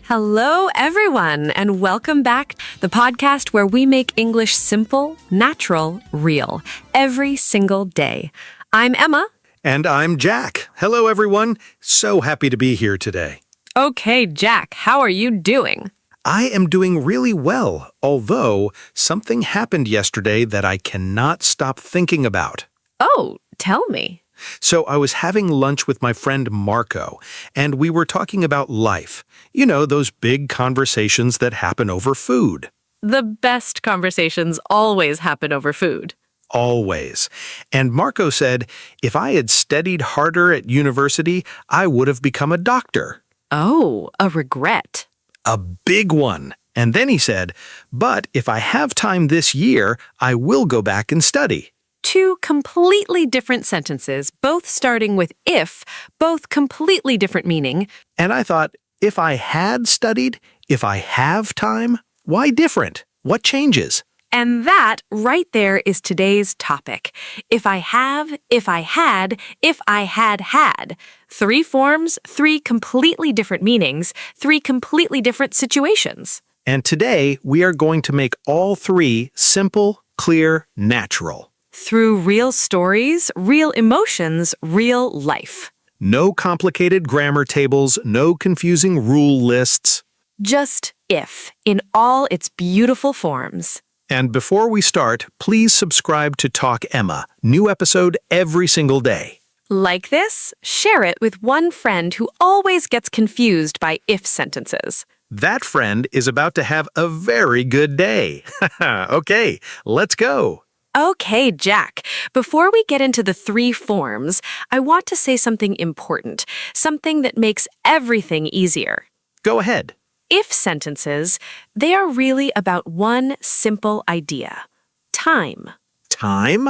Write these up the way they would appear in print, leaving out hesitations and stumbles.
Hello, everyone, and welcome back to the podcast where we make English simple, natural, real, every single day. I'm Emma. And I'm Jack. Hello, everyone. So happy to be here today. Okay, Jack, how are you doing? I am doing really well, although something happened yesterday that I cannot stop thinking about. Oh, tell me. So I was having lunch with my friend Marco, and we were talking about life. You know, those big conversations that happen over food. The best conversations always happen over food. Always. And Marco said, if I had studied harder at university, I would have become a doctor. Oh, a regret. A big one. And then he said, but if I have time this year, I will go back and study. Two completely different sentences, both starting with if, both completely different meaning. And I thought, if I had studied, if I have time, why different? What changes? And that right there is today's topic. If I have, if I had, if I had had. Three forms, three completely different meanings, three completely different situations. And today we are going to make all three simple, clear, natural. Through real stories, real emotions, real life. No complicated grammar tables, no confusing rule lists. Just if, in all its beautiful forms. And before we start, please subscribe to Talk Emma. New episode every single day. Like this, share it with one friend who always gets confused by if sentences. That friend is about to have a very good day. Okay, let's go. Okay, Jack, before we get into the three forms, I want to say something important, something that makes everything easier. Go ahead. If sentences, they are really about one simple idea: time. Time?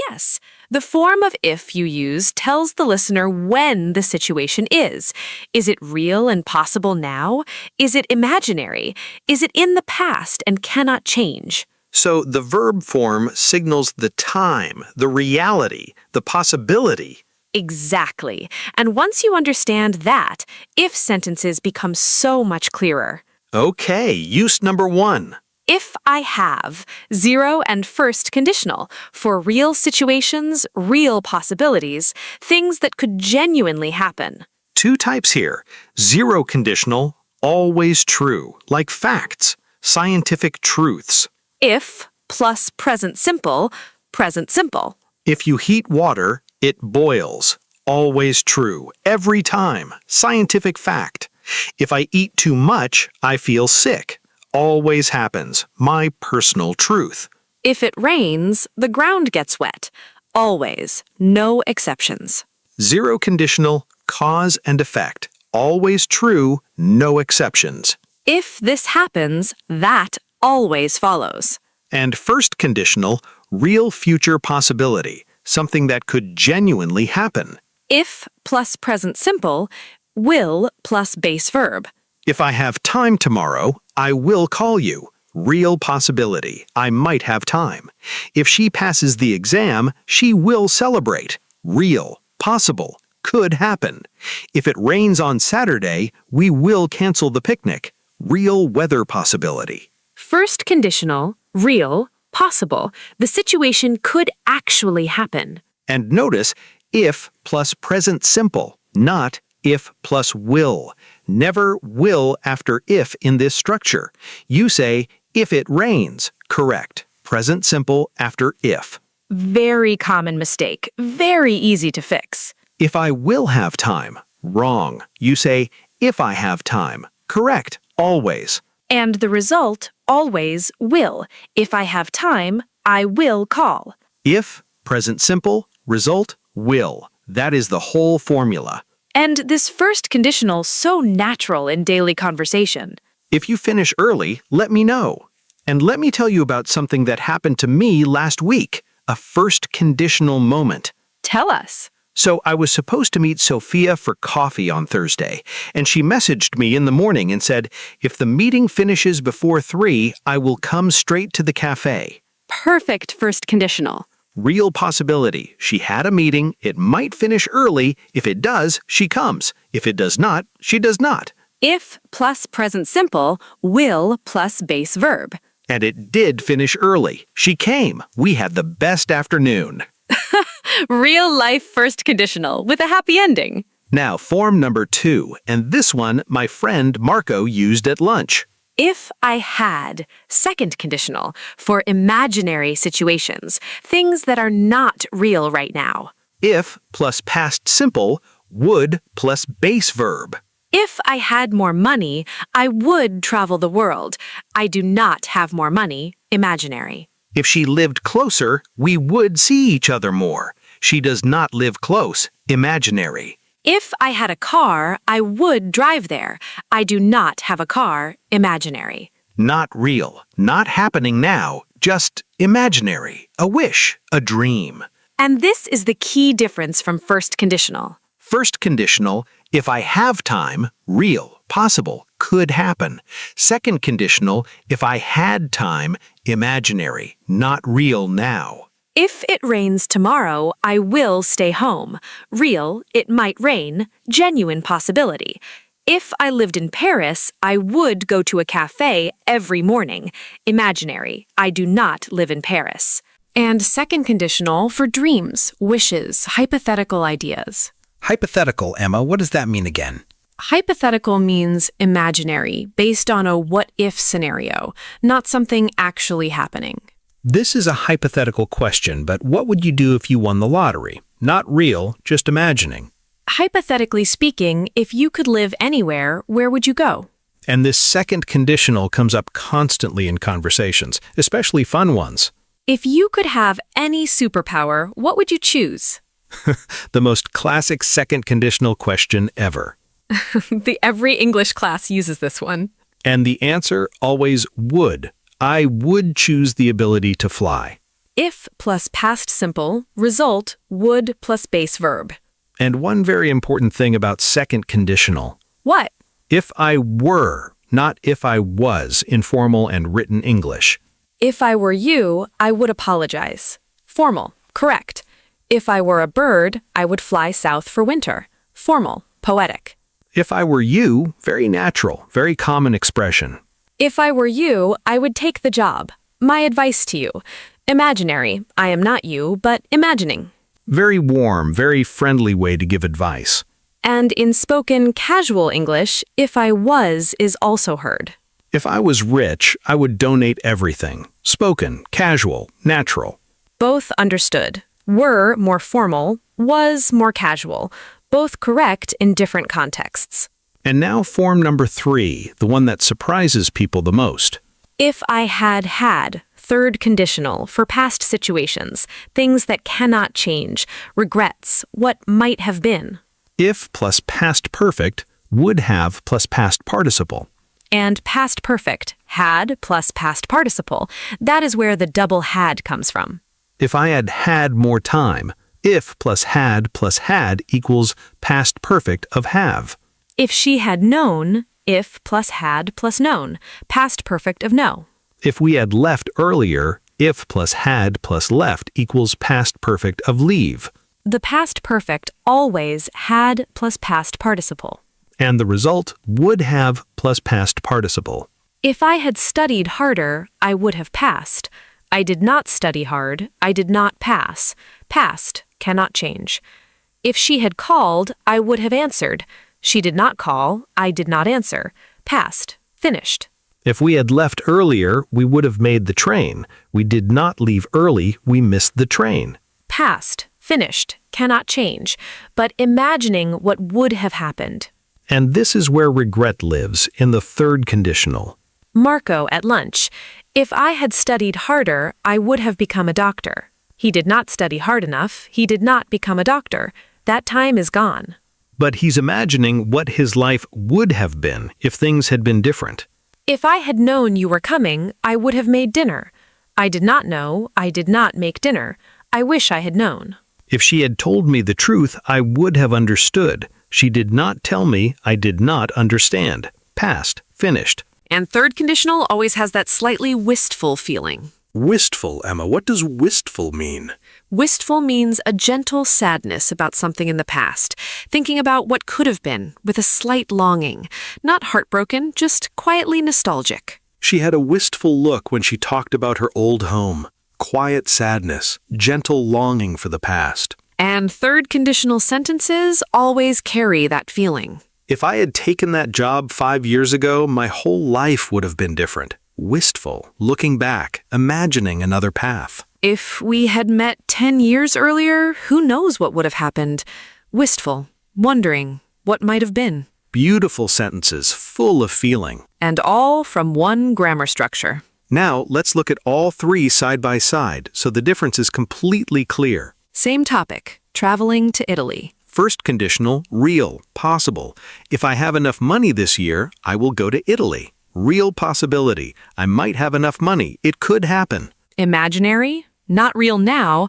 Yes, the form of if you use tells the listener when the situation is. Is it real and possible now? Is it imaginary? Is it in the past and cannot change? So the verb form signals the time, the reality, the possibility. Exactly. And once you understand that, if sentences become so much clearer. Okay, use number one. If I have, zero and first conditional, for real situations, real possibilities, things that could genuinely happen. Two types here. Zero conditional, always true, like facts, scientific truths. If plus present simple, present simple. If you heat water, it boils. Always true, every time, scientific fact. If I eat too much, I feel sick. Always happens, my personal truth. If it rains, the ground gets wet. Always, no exceptions. Zero conditional, cause and effect. Always true, no exceptions. If this happens, that always follows. And first conditional, real future possibility, something that could genuinely happen. If plus present simple, will plus base verb. If I have time tomorrow, I will call you. Real possibility, I might have time. If she passes the exam, she will celebrate. Real, possible, could happen. If it rains on Saturday, we will cancel the picnic. Real weather possibility. First conditional, real, possible. The situation could actually happen. And notice, if plus present simple, not if plus will. Never will after if in this structure. You say, if it rains, correct. Present simple after if. Very common mistake, very easy to fix. If I will have time, wrong. You say, if I have time, correct, always. And the result, always, will. If I have time, I will call. If, present simple, result, will. That is the whole formula. And this first conditional so natural in daily conversation. If you finish early, let me know. And let me tell you about something that happened to me last week, a first conditional moment. Tell us. So I was supposed to meet Sophia for coffee on Thursday, and she messaged me in the morning and said, if the meeting finishes before 3, I will come straight to the cafe. Perfect first conditional. Real possibility. She had a meeting. It might finish early. If it does, she comes. If it does not, she does not. If plus present simple, will plus base verb. And it did finish early. She came. We had the best afternoon. Real life first conditional with a happy ending. Now, form number 2, and this one my friend Marco used at lunch. If I had, second conditional, for imaginary situations, things that are not real right now. If plus past simple, would plus base verb. If I had more money, I would travel the world. I do not have more money, imaginary. If she lived closer, we would see each other more. She does not live close, imaginary. If I had a car, I would drive there. I do not have a car, imaginary. Not real, not happening now, just imaginary, a wish, a dream. And this is the key difference from first conditional. First conditional, if I have time, real, possible, could happen. Second conditional, if I had time, imaginary, not real now. If it rains tomorrow, I will stay home. Real, it might rain, genuine possibility. If I lived in Paris, I would go to a cafe every morning. Imaginary, I do not live in Paris. And second conditional for dreams, wishes, hypothetical ideas. Hypothetical, Emma, what does that mean again? Hypothetical means imaginary, based on a what-if scenario, not something actually happening. This is a hypothetical question, but what would you do if you won the lottery? Not real, just imagining. Hypothetically speaking, if you could live anywhere, where would you go? And this second conditional comes up constantly in conversations, especially fun ones. If you could have any superpower, what would you choose? The most classic second conditional question ever. Every English class uses this one. And the answer always would. I would choose the ability to fly. If plus past simple, result, would plus base verb. And one very important thing about second conditional. What? If I were, not if I was, in formal and written English. If I were you, I would apologize. Formal, correct. If I were a bird, I would fly south for winter. Formal, poetic. If I were you, very natural, very common expression. If I were you, I would take the job. My advice to you. Imaginary, I am not you, but imagining. Very warm, very friendly way to give advice. And in spoken casual English, if I was is also heard. If I was rich, I would donate everything. Spoken, casual, natural. Both understood. Were more formal, was more casual. Both correct in different contexts. And now form number 3, the one that surprises people the most. If I had, third conditional for past situations, things that cannot change, regrets, what might have been. If plus past perfect, would have plus past participle. And past perfect, had plus past participle. That is where the double had comes from. If I had had more time, if plus had equals past perfect of have. If she had known, if plus had plus known, past perfect of know. If we had left earlier, if plus had plus left equals past perfect of leave. The past perfect always had plus past participle. And the result would have plus past participle. If I had studied harder, I would have passed. I did not study hard, I did not pass. Past cannot change. If she had called, I would have answered. She did not call, I did not answer. Past, finished. If we had left earlier, we would have made the train. We did not leave early, we missed the train. Past, finished, cannot change, but imagining what would have happened. And this is where regret lives, in the third conditional. Marco at lunch. If I had studied harder, I would have become a doctor. He did not study hard enough. He did not become a doctor. That time is gone. But he's imagining what his life would have been if things had been different. If I had known you were coming, I would have made dinner. I did not know. I did not make dinner. I wish I had known. If she had told me the truth, I would have understood. She did not tell me. I did not understand. Past, finished. And third conditional always has that slightly wistful feeling. Wistful, Emma. What does wistful mean? Wistful means a gentle sadness about something in the past, thinking about what could have been with a slight longing. Not heartbroken, just quietly nostalgic. She had a wistful look when she talked about her old home. Quiet sadness, gentle longing for the past. And third conditional sentences always carry that feeling. If I had taken that job 5 years ago, my whole life would have been different. Wistful, looking back, imagining another path. If we had met 10 years earlier, who knows what would have happened? Wistful, wondering what might have been. Beautiful sentences, full of feeling. And all from one grammar structure. Now, let's look at all three side by side, so the difference is completely clear. Same topic, traveling to Italy. First conditional, real, possible. If I have enough money this year, I will go to Italy. Real possibility. I might have enough money. It could happen. Imaginary, not real now.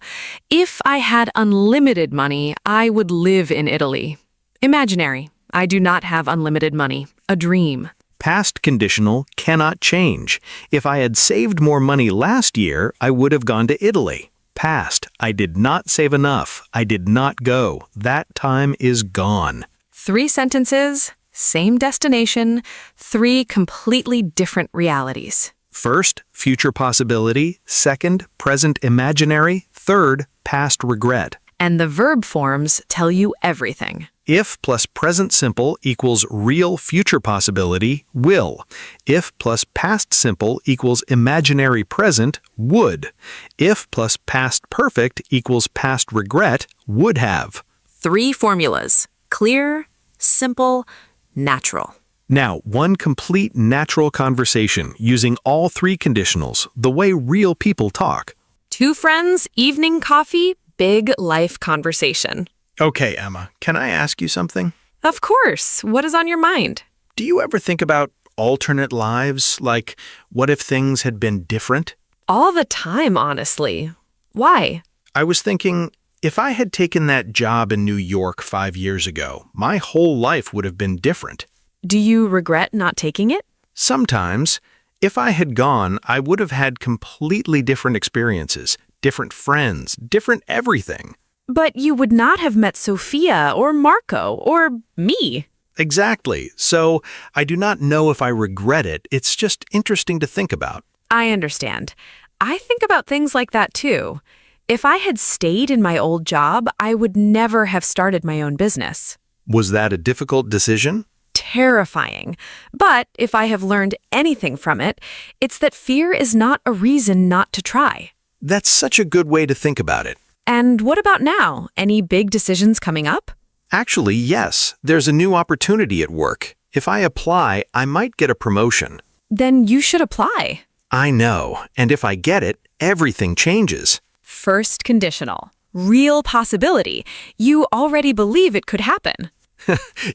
If I had unlimited money, I would live in Italy. Imaginary, I do not have unlimited money. A dream. Past conditional, cannot change. If I had saved more money last year, I would have gone to Italy. Past, I did not save enough. I did not go. That time is gone. 3 sentences, same destination, 3 completely different realities. First, future possibility. Second, present imaginary. Third, past regret. And the verb forms tell you everything. If plus present simple equals real future possibility, will. If plus past simple equals imaginary present, would. If plus past perfect equals past regret, would have. 3 formulas. Clear, simple, natural. Now, one complete natural conversation using all 3 conditionals, the way real people talk. 2 friends, evening coffee, big life conversation. Okay, Emma, can I ask you something? Of course. What is on your mind? Do you ever think about alternate lives? Like, what if things had been different? All the time, honestly. Why? I was thinking, if I had taken that job in New York 5 years ago, my whole life would have been different. Do you regret not taking it? Sometimes. If I had gone, I would have had completely different experiences, different friends, different everything. But you would not have met Sophia or Marco or me. Exactly. So I do not know if I regret it. It's just interesting to think about. I understand. I think about things like that too. If I had stayed in my old job, I would never have started my own business. Was that a difficult decision? Terrifying. But if I have learned anything from it, it's that fear is not a reason not to try. That's such a good way to think about it. And what about now? Any big decisions coming up? Actually, yes. There's a new opportunity at work. If I apply, I might get a promotion. Then you should apply. I know. And if I get it, everything changes. First conditional. Real possibility. You already believe it could happen.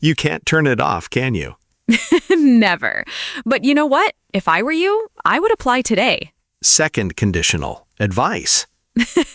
You can't turn it off, can you? Never. But you know what? If I were you, I would apply today. Second conditional. Advice.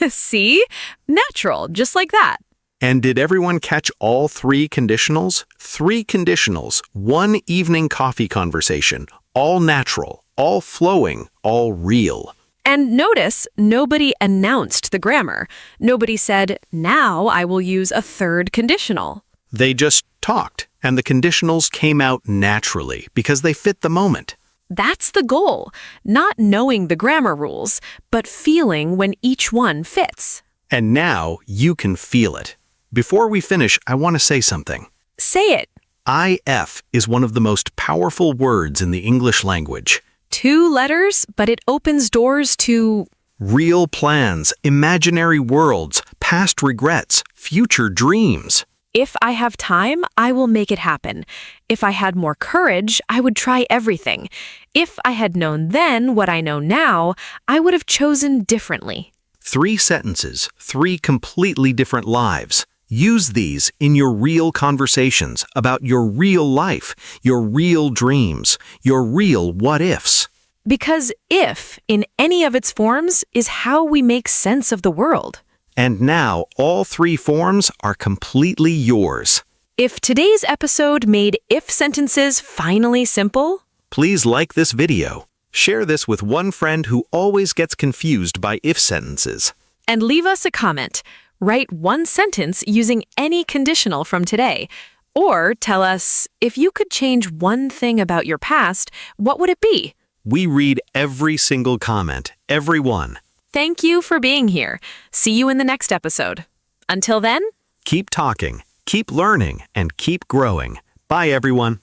See? Natural, just like that. And did everyone catch all 3 conditionals? 3 conditionals, 1 evening coffee conversation, all natural, all flowing, all real. And notice, nobody announced the grammar. Nobody said, now I will use a third conditional. They just talked, and the conditionals came out naturally because they fit the moment. That's the goal, not knowing the grammar rules, but feeling when each one fits. And now you can feel it. Before we finish, I want to say something. Say it. IF is one of the most powerful words in the English language. 2 letters, but it opens doors to Real plans, imaginary worlds, past regrets, future dreams. if I have time, I will make it happen. If I had more courage, I would try everything. If I had known then what I know now, I would have chosen differently. 3 sentences, 3 completely different lives. Use these in your real conversations about your real life, your real dreams, your real what-ifs. Because if, in any of its forms, is how we make sense of the world. And now all 3 forms are completely yours. If today's episode made if sentences finally simple, Please like this video. Share this with one friend who always gets confused by if sentences. And leave us a comment. Write one sentence using any conditional from today. Or tell us, if you could change one thing about your past, what would it be? We read every single comment, every one. Thank you for being here. See you in the next episode. Until then, Keep talking, keep learning, and keep growing. Bye, everyone.